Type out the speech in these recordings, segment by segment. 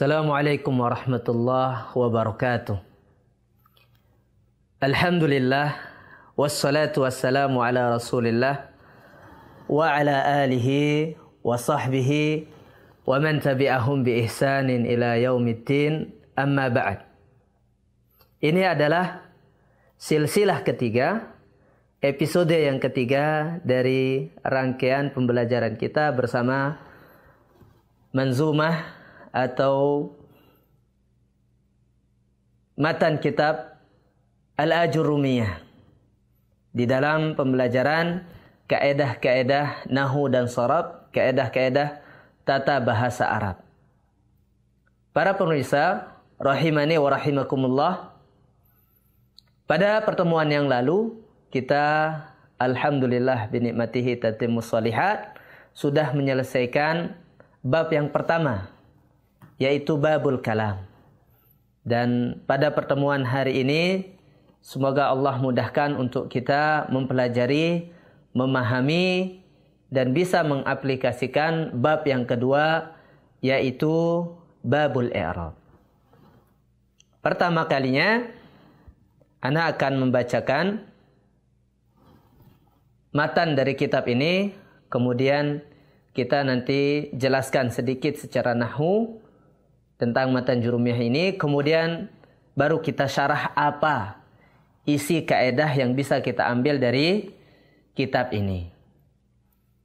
Assalamualaikum warahmatullahi wabarakatuh. Alhamdulillah wassalatu wassalamu ala Rasulillah wa ala alihi wa sahbihi wa man tabi'ahum bi ihsanin ila yaumiddin, amma ba'd. Ini adalah silsilah ketiga, episode yang ketiga dari rangkaian pembelajaran kita bersama Manzumah atau matan kitab Al-Ajurrumiyah di dalam pembelajaran kaedah-kaedah nahwu dan sharaf, kaedah-kaedah tata bahasa Arab. Para pemirsa rahimani wa rahimakumullah, pada pertemuan yang lalu kita alhamdulillah binikmatihi tatimmus shalihat sudah menyelesaikan bab yang pertama, yaitu babul kalam. Dan pada pertemuan hari ini semoga Allah mudahkan untuk kita mempelajari, memahami dan bisa mengaplikasikan bab yang kedua, yaitu babul i'rab. Pertama kalinya ana akan membacakan matan dari kitab ini, kemudian kita nanti jelaskan sedikit secara nahwu tentang matan jurumiyah ini, kemudian baru kita syarah apa isi kaedah yang bisa kita ambil dari kitab ini.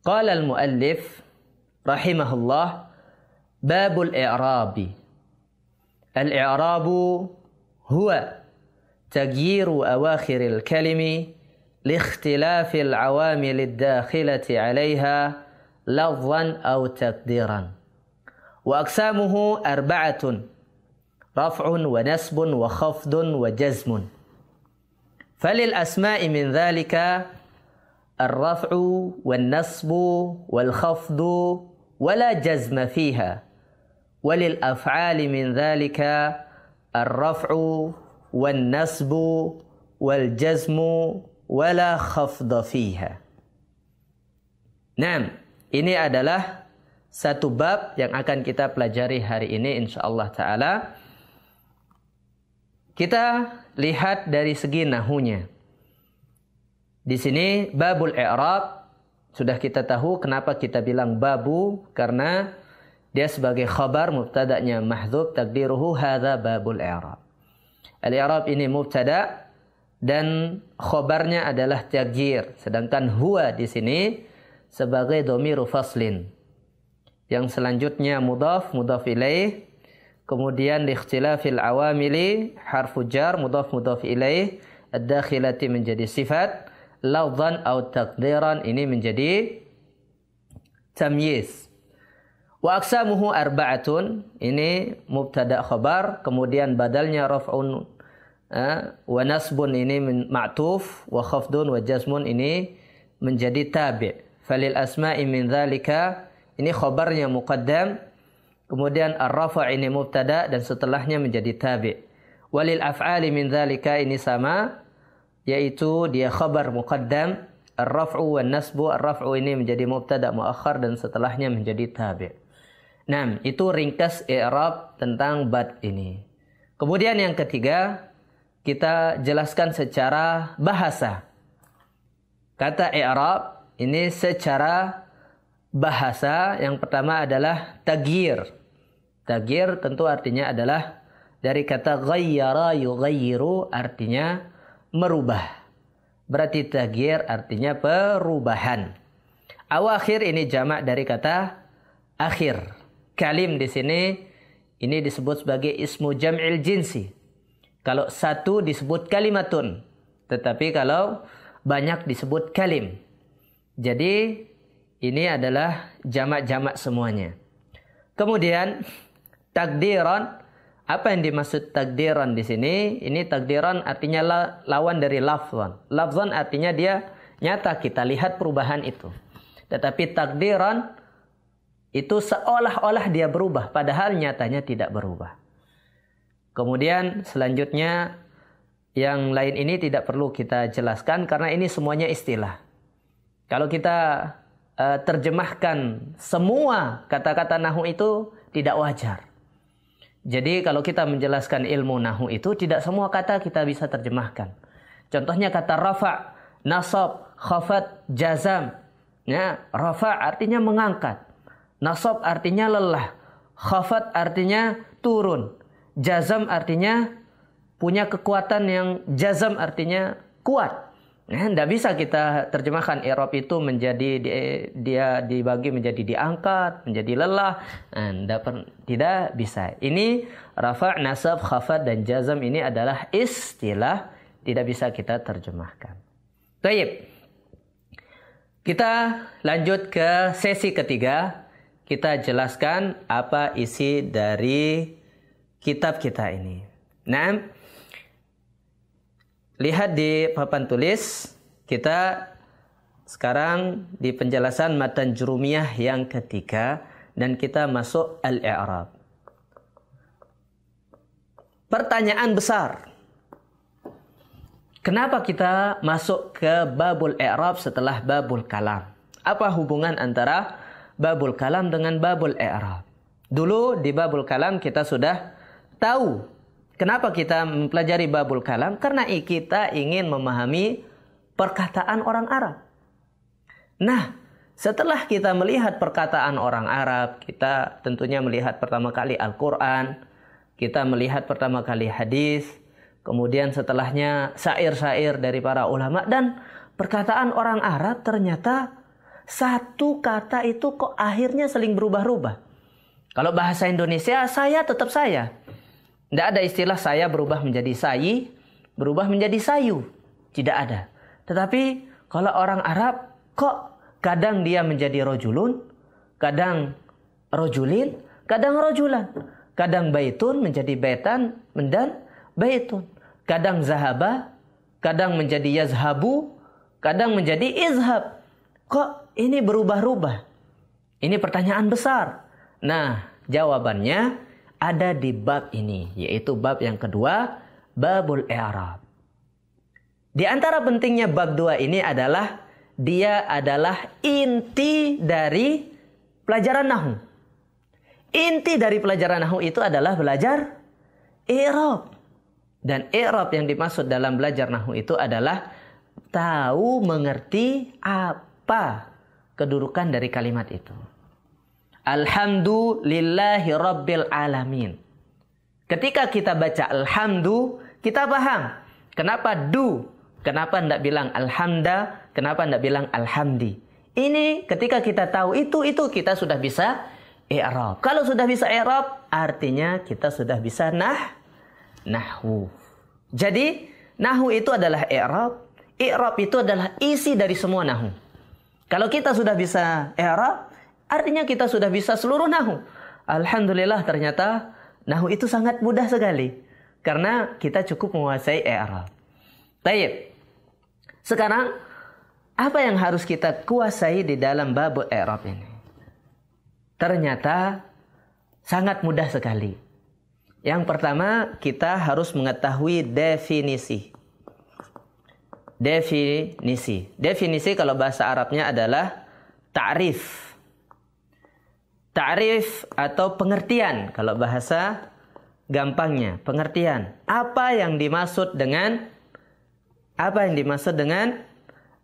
Qala al-muallif rahimahullah, babul i'rabi. Al-i'rabu huwa taghyiru awakhiril kalimi liikhtilafil awamil ad-dakhilati 'alayha lafzan aw taqdiran. وأقسامه أربعة: رفع ونسب وخفض وجزم. فللأسماء من ذلك الرفع والنصب والخفض ولا جزم فيها، وللأفعال من ذلك الرفع والنصب والجزم ولا خفض فيها. Nah, ini adalah satu bab yang akan kita pelajari hari ini insyaallah ta'ala. Kita lihat dari segi nahunya. Di sini babul i'rab, sudah kita tahu kenapa kita bilang babu, karena dia sebagai khabar, mubtada'nya mahdzuf, takdiruhu hadza babul i'rab. Al-i'rab ini mubtada dan khabarnya adalah taghir, sedangkan huwa di sini sebagai dhamiru faslin. Yang selanjutnya mudhaf, mudhaf ilaih, kemudian liikhtilafil awamili harfu jar, mudhaf mudhaf ilaih, ad-dakhilati menjadi sifat, lafzan atau taqdiran ini menjadi tamyiz. Wa aqsamuhu arba'atun, ini mubtada khabar, kemudian badalnya raf'un wa nasbun ini ma'tuf, wa khafdun wa jazmun ini menjadi tabi'. Falil asma'i min dzalika, ini khabarnya muqaddam, kemudian ar-rafa' ini mubtada dan setelahnya menjadi tabi'. Walil af'ali min dzalika ini sama, yaitu dia khabar muqaddam, ar-raf'u wan nasbu, ar-raf'u ini menjadi mubtada muakhar dan setelahnya menjadi tabi'. Nah, itu ringkas i'rab tentang bab ini. Kemudian yang ketiga, kita jelaskan secara bahasa. Kata i'rab ini secara bahasa yang pertama adalah taghir. Taghir tentu artinya adalah dari kata ghayyara yughayyiru, artinya merubah. Berarti taghir artinya perubahan. Awakhir ini jamak dari kata akhir. Kalim di sini ini disebut sebagai ismu jam'il jinsi. Kalau satu disebut kalimatun, tetapi kalau banyak disebut kalim. Jadi ini adalah jamak-jamak semuanya. Kemudian takdiran, apa yang dimaksud takdiran di sini? Ini takdiran artinya lawan dari lafzan. Lafzan artinya dia nyata, kita lihat perubahan itu. Tetapi takdiran itu seolah-olah dia berubah, padahal nyatanya tidak berubah. Kemudian selanjutnya yang lain ini tidak perlu kita jelaskan karena ini semuanya istilah. Kalau kita terjemahkan semua kata-kata nahwu itu tidak wajar. Jadi kalau kita menjelaskan ilmu nahwu itu tidak semua kata kita bisa terjemahkan. Contohnya kata rafa', nasab, khafat, jazam. Ya, rafa' artinya mengangkat. Nasab artinya lelah. Khafat artinya turun. Jazam artinya punya kekuatan yang jazam artinya kuat. Tidak bisa kita terjemahkan i'rab itu menjadi dia dibagi menjadi diangkat, menjadi lelah. Tidak bisa. Ini rafa', nasab, khafat dan jazam ini adalah istilah, tidak bisa kita terjemahkan. Baik. Kita lanjut ke sesi ketiga. Kita jelaskan apa isi dari kitab kita ini. Nah, lihat di papan tulis, kita sekarang di penjelasan matan jurumiyah yang ketiga dan kita masuk al-i'rab. Pertanyaan besar. Kenapa kita masuk ke babul i'rab setelah babul kalam? Apa hubungan antara babul kalam dengan babul i'rab? Dulu di babul kalam kita sudah tahu kenapa kita mempelajari babul kalam? Karena kita ingin memahami perkataan orang Arab. Nah, setelah kita melihat perkataan orang Arab, kita tentunya melihat pertama kali Al-Quran, kita melihat pertama kali hadis, kemudian setelahnya syair-syair dari para ulama, dan perkataan orang Arab ternyata satu kata itu kok akhirnya saling berubah-ubah. Kalau bahasa Indonesia, saya tetap saya. Tidak ada istilah saya berubah menjadi sayi, berubah menjadi sayu. Tidak ada. Tetapi kalau orang Arab, kok kadang dia menjadi rojulun, kadang rojulin, kadang rojulan. Kadang baitun menjadi baitan, dan baitun. Kadang zahaba, kadang menjadi yazhabu, kadang menjadi izhab. Kok ini berubah-ubah? Ini pertanyaan besar. Nah, jawabannya ada di bab ini, yaitu bab yang kedua, babul i'rab. Di antara pentingnya bab 2 ini adalah dia adalah inti dari pelajaran nahwu. Inti dari pelajaran nahwu itu adalah belajar i'rab. Dan i'rab yang dimaksud dalam belajar nahwu itu adalah tahu mengerti apa kedudukan dari kalimat itu. Alhamdulillahi Rabbil Alamin. Ketika kita baca alhamdu, kita paham kenapa kenapa tidak bilang alhamda, kenapa tidak bilang alhamdi. Ini ketika kita tahu itu kita sudah bisa i'rab. Kalau sudah bisa i'rab, artinya kita sudah bisa nahwu. Jadi, nahwu itu adalah i'rab. I'rab itu adalah isi dari semua nahwu. Kalau kita sudah bisa i'rab, artinya kita sudah bisa seluruh nahwu. Alhamdulillah, ternyata nahwu itu sangat mudah sekali. Karena kita cukup menguasai i'rab. Baik. Sekarang, apa yang harus kita kuasai di dalam bab i'rab ini? Ternyata sangat mudah sekali. Yang pertama, kita harus mengetahui definisi. Definisi kalau bahasa Arabnya adalah ta'rif. Ta'rif atau pengertian. Kalau bahasa gampangnya, pengertian. Apa yang dimaksud dengan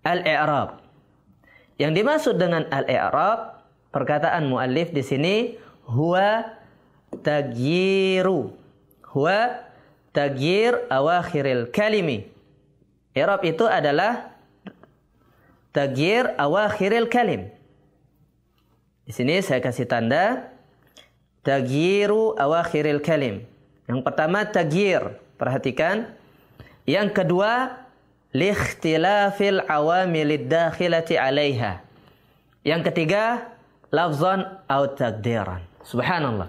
al-i'rab? Yang dimaksud dengan al-i'rab, perkataan muallif di sini, huwa tagyir awakhiril kalimi. I'rab itu adalah tagyir awakhiril kalim. Di sini saya kasih tanda tagyiru awakhiril kalim. Yang pertama tagyir, perhatikan. Yang kedua likhtilafil awamilid dakhilati 'alaiha. Yang ketiga lafzan aw taqdiran. Subhanallah.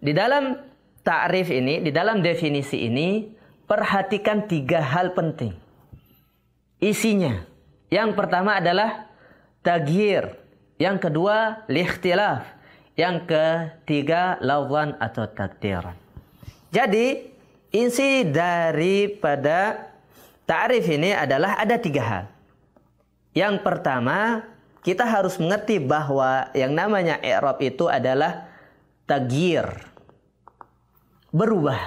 Di dalam ta'rif ini, di dalam definisi ini, perhatikan 3 hal penting. Isinya. Yang pertama adalah tagyir. Yang kedua likhtilaf. Yang ketiga lafzan atau taqdiran. Jadi isi daripada ta'rif ini adalah ada 3 hal. Yang pertama, kita harus mengerti bahwa yang namanya i'rab itu adalah tagyir. berubah.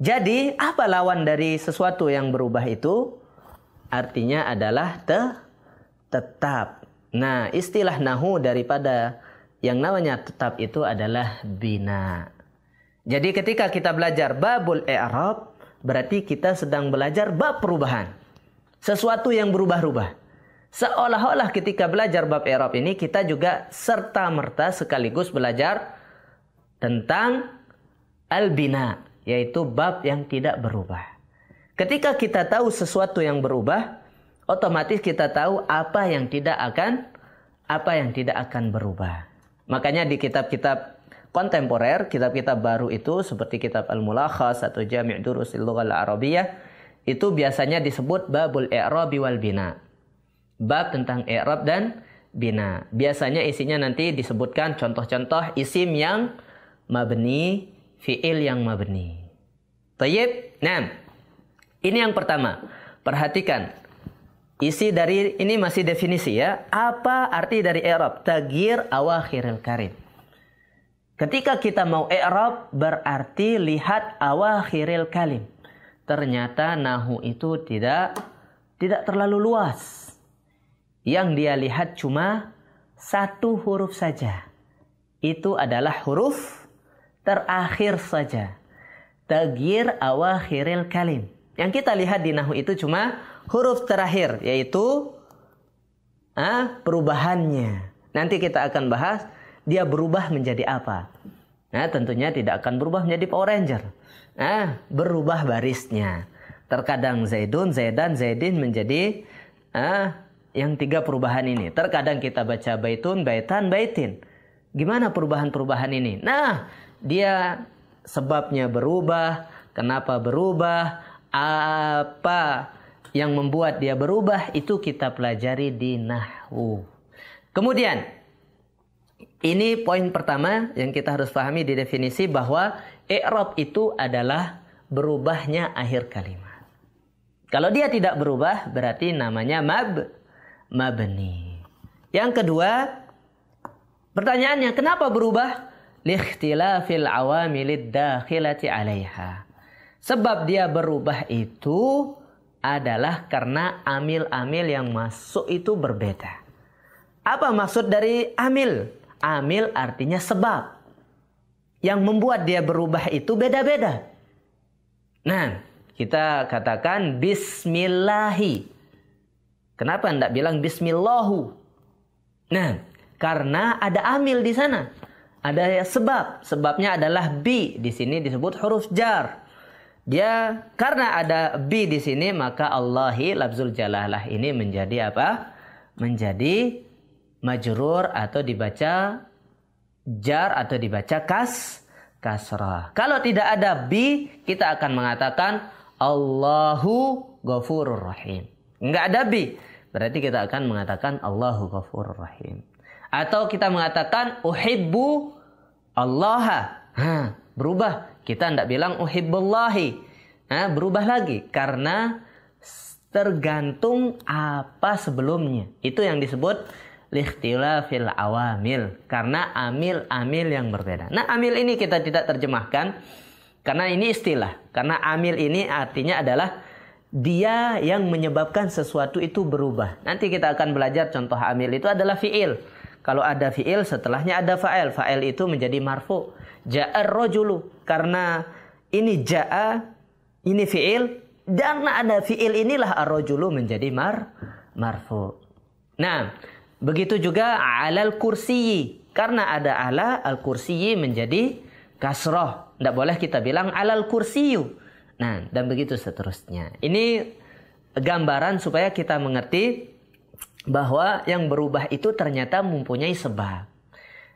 Jadi apa lawan dari sesuatu yang berubah itu? Artinya adalah tetap. Nah, istilah nahu daripada yang namanya tetap itu adalah bina. Jadi ketika kita belajar babul i'rab, berarti kita sedang belajar bab perubahan. Sesuatu yang berubah-ubah. Seolah-olah ketika belajar bab i'rab ini kita juga serta-merta sekaligus belajar tentang al-bina, yaitu bab yang tidak berubah. Ketika kita tahu sesuatu yang berubah, otomatis kita tahu apa yang tidak akan berubah. Makanya di kitab-kitab kontemporer, kitab-kitab baru itu seperti kitab Al-Mulakhas atau Jami' Durusil Lughah Al-Arabiyyah, itu biasanya disebut babul i'rabi wal bina. Bab tentang i'rab dan bina. Biasanya isinya nanti disebutkan contoh-contoh isim yang mabni, fi'il yang mabni. Tayyib. Nah, ini yang pertama. Perhatikan. Isi dari ini masih definisi ya. Apa arti dari i'rab? Taghyir awakhiril kalim. Ketika kita mau i'rab berarti lihat awakhiril kalim. Ternyata nahu itu tidak terlalu luas. Yang dia lihat cuma satu huruf saja. Itu adalah huruf terakhir saja. Taghyir awakhiril kalim. Yang kita lihat di nahu itu cuma huruf terakhir, yaitu perubahannya. Nanti kita akan bahas dia berubah menjadi apa. Nah, tentunya tidak akan berubah menjadi Power Ranger. Berubah barisnya. Terkadang Zaidun, Zaidan, Zaidin menjadi yang tiga perubahan ini. Terkadang kita baca baitun, baitan, baitin. Gimana perubahan-perubahan ini? Nah, dia sebabnya berubah, kenapa berubah, apa yang membuat dia berubah, itu kita pelajari di nahwu. Kemudian, ini poin pertama yang kita harus pahami di definisi, bahwa i'rab itu adalah berubahnya akhir kalimat. Kalau dia tidak berubah, berarti namanya mabni. Yang kedua, pertanyaannya, kenapa berubah? Likhtilafil awamilid dakhilati 'alaiha. Sebab dia berubah itu adalah karena amil-amil yang masuk itu berbeda. Apa maksud dari amil? Amil artinya sebab. Yang membuat dia berubah itu beda-beda. Nah, kita katakan bismillahi. Kenapa tidak bilang bismillahu? Nah, karena ada amil di sana. Ada sebab. Sebabnya adalah bi. Di sini disebut huruf jar. Dia karena ada bi di sini, maka Allahi lafzul jalalah ini menjadi apa? Menjadi majrur atau dibaca jar atau dibaca kasrah. Kalau tidak ada bi, kita akan mengatakan Allahu Ghafurur Rahim. Enggak ada bi, berarti kita akan mengatakan Allahu Ghafurur Rahim. Atau kita mengatakan uhibbu Allah. Berubah. Kita tidak bilang uhibbullahi. Berubah lagi. Karena tergantung apa sebelumnya. Itu yang disebut likhtilafil awamil. Karena amil-amil yang berbeda. Nah, amil ini kita tidak terjemahkan. Karena ini istilah. Karena amil ini artinya adalah dia yang menyebabkan sesuatu itu berubah. Nanti kita akan belajar contoh amil itu adalah fi'il. Kalau ada fi'il, setelahnya ada fa'il. Fa'il itu menjadi marfu. Ja'ar rojulu. Karena ini ja'a, ini fi'il. Dan ada fi'il inilah ar-rojulu menjadi marfu. Nah, begitu juga alal kursiyi. Karena ada ala, al-kursiyi menjadi kasroh. Tidak boleh kita bilang alal kursiyu. Nah, dan begitu seterusnya. Ini gambaran supaya kita mengerti bahwa yang berubah itu ternyata mempunyai sebab.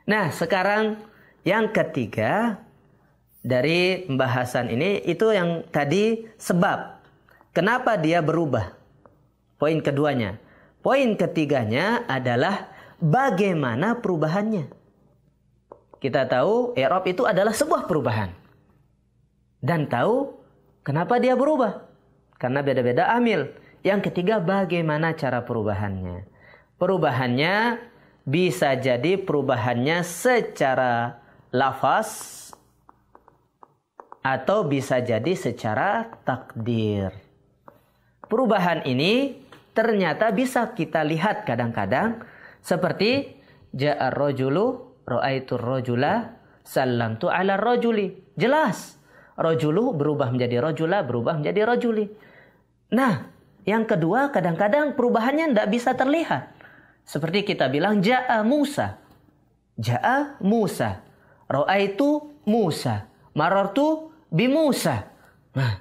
Nah, sekarang yang ketiga dari pembahasan ini, itu yang tadi sebab. Kenapa dia berubah? Poin keduanya. Poin ketiganya adalah bagaimana perubahannya. Kita tahu i'rab itu adalah sebuah perubahan. Dan tahu kenapa dia berubah? Karena beda-beda amil. Yang ketiga, bagaimana cara perubahannya? Perubahannya bisa jadi perubahannya secara lafaz, atau bisa jadi secara takdir. Perubahan ini ternyata bisa kita lihat kadang-kadang seperti ja'ar rajulu ra'aitur rajula sallamtu 'ala rajuli. Jelas, rajulu berubah menjadi rajula, berubah menjadi rajuli. Nah, yang kedua kadang-kadang perubahannya tidak bisa terlihat. Seperti kita bilang ja'a Musa. Ja'a Musa. Ra'aitu Musa. Marartu bi Musa. Nah,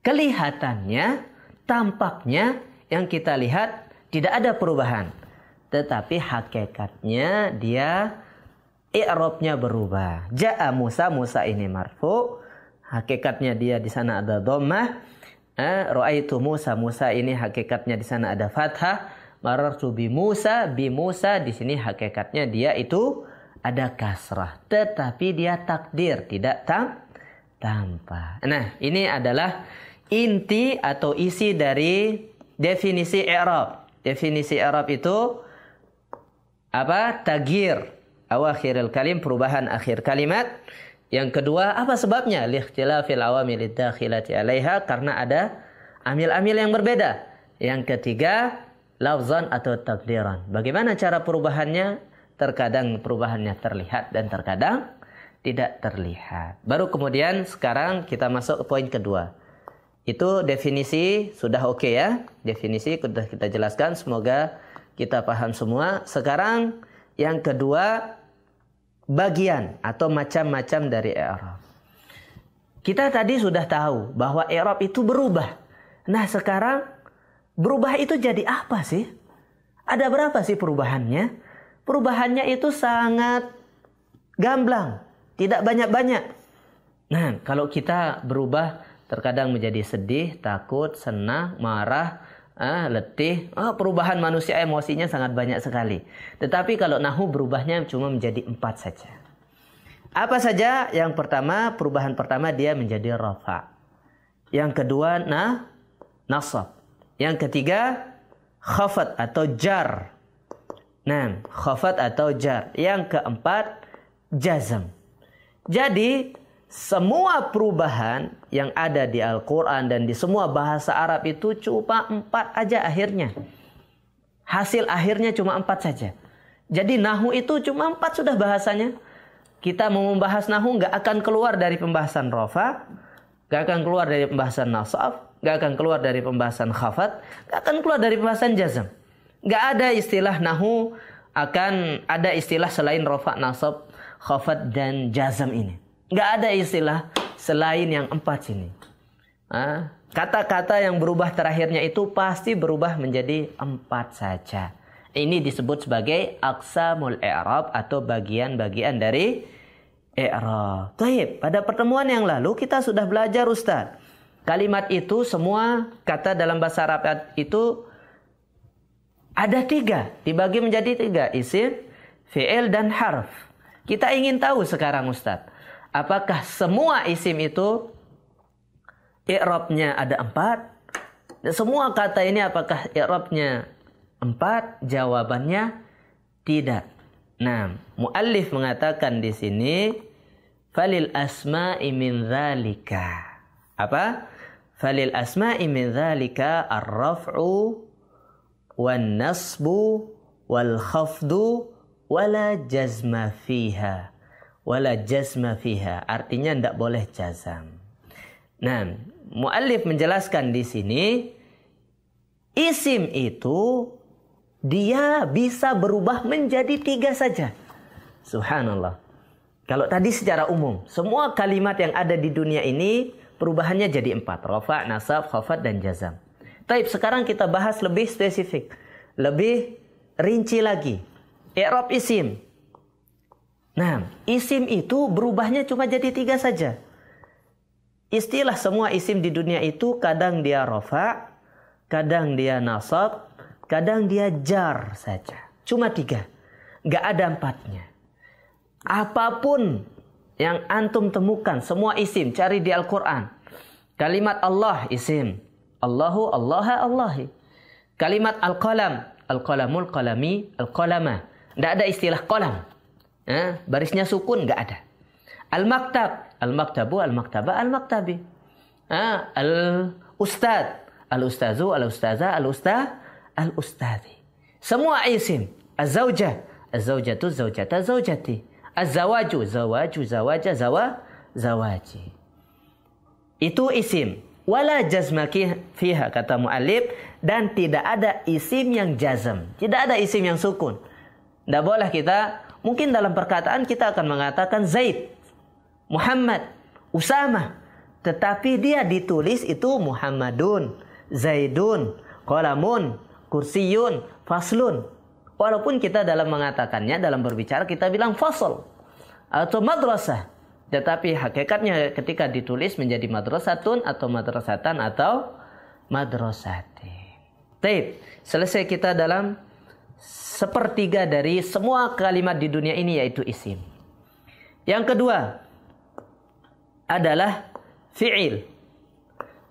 kelihatannya, tampaknya yang kita lihat tidak ada perubahan. Tetapi hakikatnya dia i'rabnya berubah. Ja'a Musa, Musa ini marfu. Hakikatnya dia di sana ada dhammah. Ra'aitu Musa, Musa ini hakikatnya di sana ada fathah. Marartu bi Musa di sini hakikatnya dia itu ada kasrah. Tetapi dia takdir, tidak tanpa. Nah, ini adalah inti atau isi dari definisi i'rab. Definisi i'rab itu apa? Taghyir awakhiril kalim, perubahan akhir kalimat. Yang kedua, apa sebabnya? Liikhtilafil awamilid dakhilati 'alaiha, karena ada amil-amil yang berbeda. Yang ketiga, lafzan atau takdiran. Bagaimana cara perubahannya? Terkadang perubahannya terlihat dan terkadang tidak terlihat. Baru kemudian sekarang kita masuk ke poin kedua. Itu definisi sudah oke ya. Definisi sudah kita jelaskan. Semoga kita paham semua. Sekarang yang kedua, bagian atau macam-macam dari i'rab. Kita tadi sudah tahu bahwa i'rab itu berubah. Nah, sekarang berubah itu jadi apa sih? Ada berapa sih perubahannya? Perubahannya itu sangat gamblang, tidak banyak-banyak. Nah, kalau kita berubah terkadang menjadi sedih, takut, senang, marah, letih. Perubahan manusia emosinya sangat banyak sekali. Tetapi kalau nahu berubahnya cuma menjadi 4 saja. Apa saja? Yang pertama, perubahan pertama dia menjadi rafa. Yang kedua, nasab. Yang ketiga, khafat atau jar. Nah, khafat atau jar. Yang keempat, jazm. Jadi, semua perubahan yang ada di Al-Quran dan di semua bahasa Arab itu cuma 4 aja akhirnya. Hasil akhirnya cuma 4 saja. Jadi nahu itu cuma 4 sudah bahasanya. Kita mau membahas nahu nggak akan keluar dari pembahasan rafa, nggak akan keluar dari pembahasan nasab, nggak akan keluar dari pembahasan khafat, nggak akan keluar dari pembahasan jazm. Nggak ada istilah nahu, akan ada istilah selain rafa, nasab, khafat dan jazm ini. Nggak ada istilah selain yang 4 ini. Kata-kata yang berubah terakhirnya itu pasti berubah menjadi 4 saja. Ini disebut sebagai aqsamul i'rab atau bagian-bagian dari i'rab. Baik, pada pertemuan yang lalu kita sudah belajar Ustaz. Kalimat itu semua kata dalam bahasa Arab itu ada 3, dibagi menjadi 3, isim, fi'il dan harf. Kita ingin tahu sekarang Ustaz, apakah semua isim itu i'rabnya ada 4? Dan semua kata ini apakah i'rabnya 4? Jawabannya tidak. Nah, muallif mengatakan di sini falil asma'i min dzalika. Apa? Falil asma'i min dzalika ar-raf'u wan nasbu wal khafdu wala jazma fiha. Wala jazma fiha, artinya tidak boleh jazam. Nah, muallif menjelaskan di sini isim itu dia bisa berubah menjadi 3 saja. Subhanallah. Kalau tadi secara umum, semua kalimat yang ada di dunia ini perubahannya jadi 4. Rafa, nasab, khafat, dan jazam. Taib, sekarang kita bahas lebih spesifik. Lebih rinci lagi. I'rab isim. Nah, isim itu berubahnya cuma jadi 3 saja. Istilah semua isim di dunia itu kadang dia rafa, kadang dia nasab, kadang dia jar saja. Cuma 3. Nggak ada 4-nya. Apapun yang antum temukan, semua isim, cari di Al-Quran. Kalimat Allah isim. Allahu, Allaha, Allahi. Kalimat Al-Qalam. Al-Qalamul, Qalami, Al-Qalamah. Nggak ada istilah qalam. Barisnya sukun nggak ada. Al-maktab, al-maktabu, al-maktaba, al-maktabi. Al-ustad, al-ustazu, al-ustazah, al-ustaz, al-ustadi. Semua isim. Az-zawjah, az-zawjatu, zawjata, zawjati. Az-zawaju, zawaju, zawaja, zawaji. Itu isim. Wala jazmaki fiha, kata mu'allif, dan tidak ada isim yang jazm. Tidak ada isim yang sukun. Tidak boleh kita, mungkin dalam perkataan kita akan mengatakan Zaid, Muhammad, Usama. Tetapi dia ditulis itu Muhammadun, Zaidun, Qalamun, Kursiyun, Faslun. Walaupun kita dalam mengatakannya, dalam berbicara kita bilang fasl atau madrasah. Tetapi hakikatnya ketika ditulis menjadi madrasatun atau madrasatan atau madrasatin. Baik, selesai kita dalam sepertiga dari semua kalimat di dunia ini, yaitu isim. Yang kedua adalah fi'il.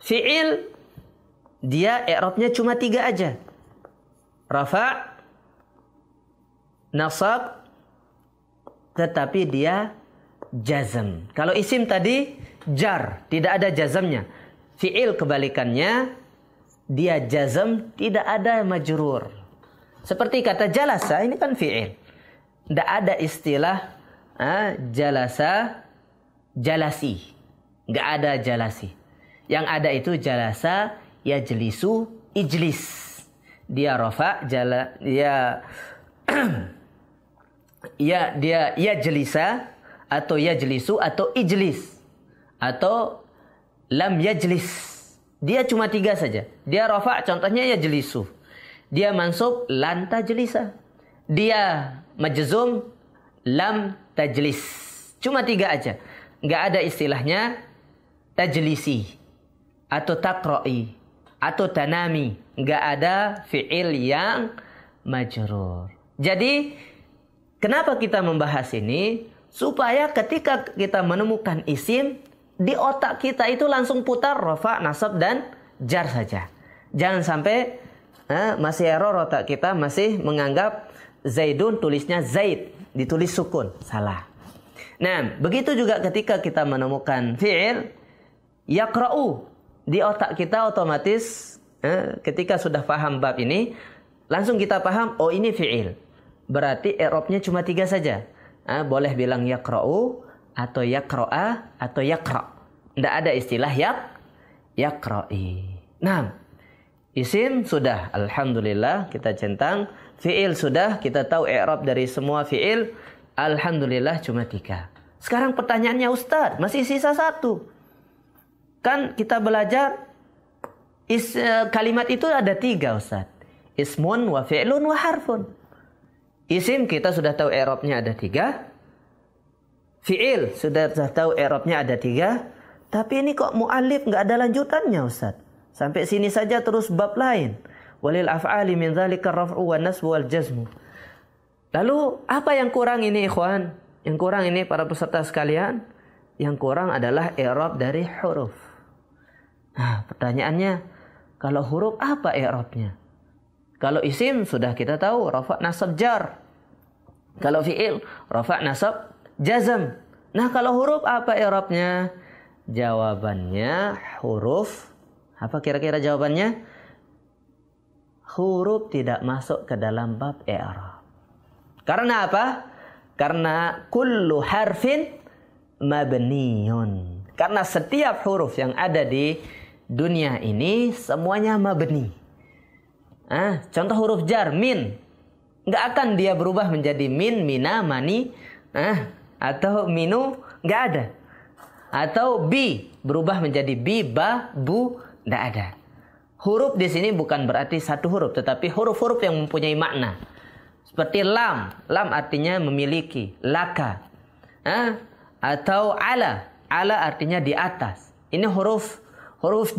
Fi'il dia i'rabnya cuma 3 aja. Rafa', nasab, tetapi dia jazm. Kalau isim tadi jar, tidak ada jazmnya. Fi'il kebalikannya, dia jazm, tidak ada majrur. Seperti kata jalasa, ini kan fi'il. Tidak ada istilah jalasa, jalasi. Nggak ada jalasi. Yang ada itu jalasa, yajlisu, ijlis. Dia rafa, dia yajlisa, atau yajlisu, atau ijlis, atau lam yajlis. Dia cuma 3 saja. Dia rafa, contohnya yajlisu. Dia mansub, lan tajlisa. Dia majzum, lam tajlis. Cuma 3 aja. Nggak ada istilahnya tajlisi, atau taqra'i, atau tanami. Nggak ada fi'il yang majrur. Jadi kenapa kita membahas ini? Supaya ketika kita menemukan isim, di otak kita itu langsung putar rafa, nasab, dan jar saja. Jangan sampai masih error otak kita, masih menganggap Zaidun tulisnya Zaid, ditulis sukun. Salah. Nah, begitu juga ketika kita menemukan fi'il yaqra'u, di otak kita otomatis ketika sudah paham bab ini, langsung kita paham, oh ini fi'il. Berarti i'rabnya cuma 3 saja. Boleh bilang yaqra'u, atau yaqra'a, atau yaqra'. Tidak ada istilah yaqra'i. Nah, isim sudah, alhamdulillah kita centang. Fi'il sudah, kita tahu i'rab dari semua fi'il. Alhamdulillah cuma 3. Sekarang pertanyaannya, Ustaz, masih sisa 1. Kan kita belajar kalimat itu ada 3, Ustaz. Ismun wa fi'lun wa harfun. Isim kita sudah tahu i'rabnya ada 3. Fi'il sudah tahu i'rabnya ada 3. Tapi ini kok mu'allif nggak ada lanjutannya, Ustaz. Sampai sini saja terus bab lain. Walil af'ali min dzalika raf'u wan nasbu wal jazmu. Lalu apa yang kurang ini, ikhwan? Yang kurang ini para peserta sekalian, yang kurang adalah i'rab dari huruf. Nah, pertanyaannya, kalau huruf apa i'rabnya? Kalau isim sudah kita tahu rafa' nasab jar. Kalau fi'il rafa' nasab jazm. Nah, kalau huruf apa i'rabnya? Jawabannya huruf. Apa kira-kira jawabannya? Huruf tidak masuk ke dalam bab i'rab. Karena apa? Karena kullu harfin mabniyun. Karena setiap huruf yang ada di dunia ini semuanya mabni. Contoh huruf jar, min. Nggak akan dia berubah menjadi min, mina, mani, atau minu, nggak ada. Atau bi berubah menjadi bi, ba, bu, nggak ada. Huruf di sini bukan berarti satu huruf, tetapi huruf-huruf yang mempunyai makna. Seperti lam, lam artinya memiliki, laka, atau ala, ala artinya di atas. Ini huruf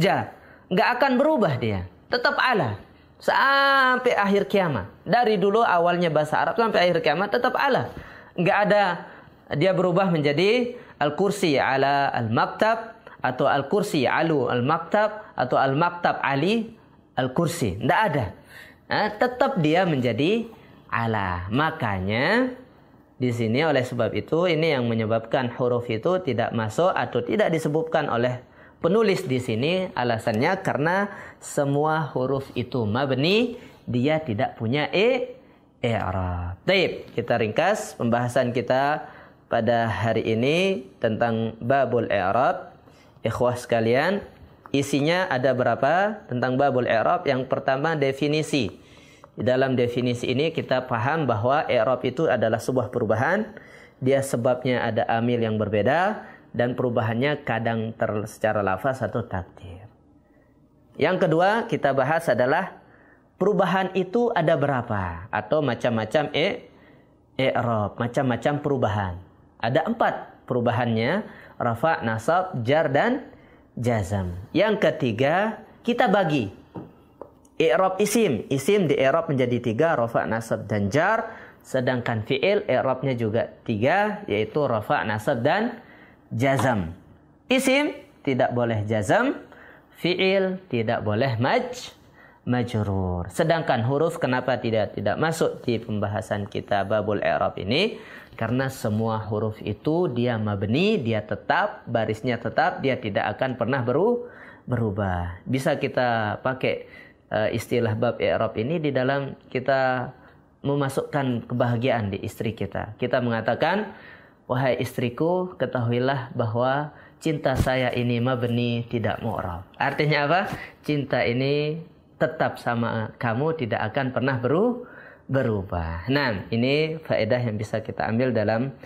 jar, nggak akan berubah dia, tetap ala. Sampai akhir kiamat. Dari dulu awalnya bahasa Arab sampai akhir kiamat tetap ala. Nggak ada dia berubah menjadi al-kursi ala al-maktab, atau al-kursi alu al-maktab, atau al-maktab ali al-kursi. Nggak ada. Tetap dia menjadi ala. Makanya di sini. Oleh sebab itu ini yang menyebabkan huruf itu tidak masuk atau tidak disebutkan oleh penulis di sini. Alasannya karena semua huruf itu mabni, dia tidak punya i'rab. Baik, kita ringkas pembahasan kita pada hari ini tentang babul i'rab. Ikhwah sekalian, isinya ada berapa tentang babul i'rab? Yang pertama, definisi. Di dalam definisi ini kita paham bahwa i'rab itu adalah sebuah perubahan. Dia sebabnya ada amil yang berbeda dan perubahannya kadang secara lafaz atau takdir. Yang kedua kita bahas adalah perubahan itu ada berapa atau macam-macam i'rab, macam-macam perubahan. Ada 4 perubahannya, rafa, nasab, jar dan jazam. Yang ketiga kita bagi i'rab isim. Isim di i'rab menjadi 3, rafa, nasab dan jar. Sedangkan fi'il i'rabnya juga 3, yaitu rafa, nasab dan jazam. Isim tidak boleh jazam, fi'il tidak boleh majrur. Sedangkan huruf kenapa tidak masuk di pembahasan kita babul i'rab ini? Karena semua huruf itu dia mabni, dia tetap, barisnya tetap, dia tidak akan pernah berubah. Bisa kita pakai istilah bab i'rab ini di dalam kita memasukkan kebahagiaan di istri kita. Kita mengatakan, wahai istriku, ketahuilah bahwa cinta saya ini mabni tidak mu'rab. Artinya apa? Cinta ini tetap sama kamu, tidak akan pernah berubah. Nah, ini faedah yang bisa kita ambil dalam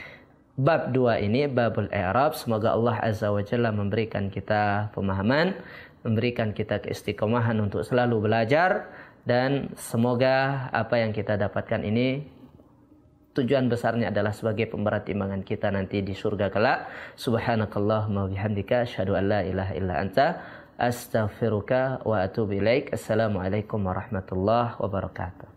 bab 2 ini, babul i'rab. Semoga Allah Azza wa Jalla memberikan kita pemahaman, memberikan kita keistiqomahan untuk selalu belajar, dan semoga apa yang kita dapatkan ini tujuan besarnya adalah sebagai pemberat timbangan kita nanti di surga kelak. Subhanakallahumma bihamdika asyhadu an la ilaha illa anta astaghfiruka wa atubu ilaik. Assalamualaikum warahmatullahi wabarakatuh.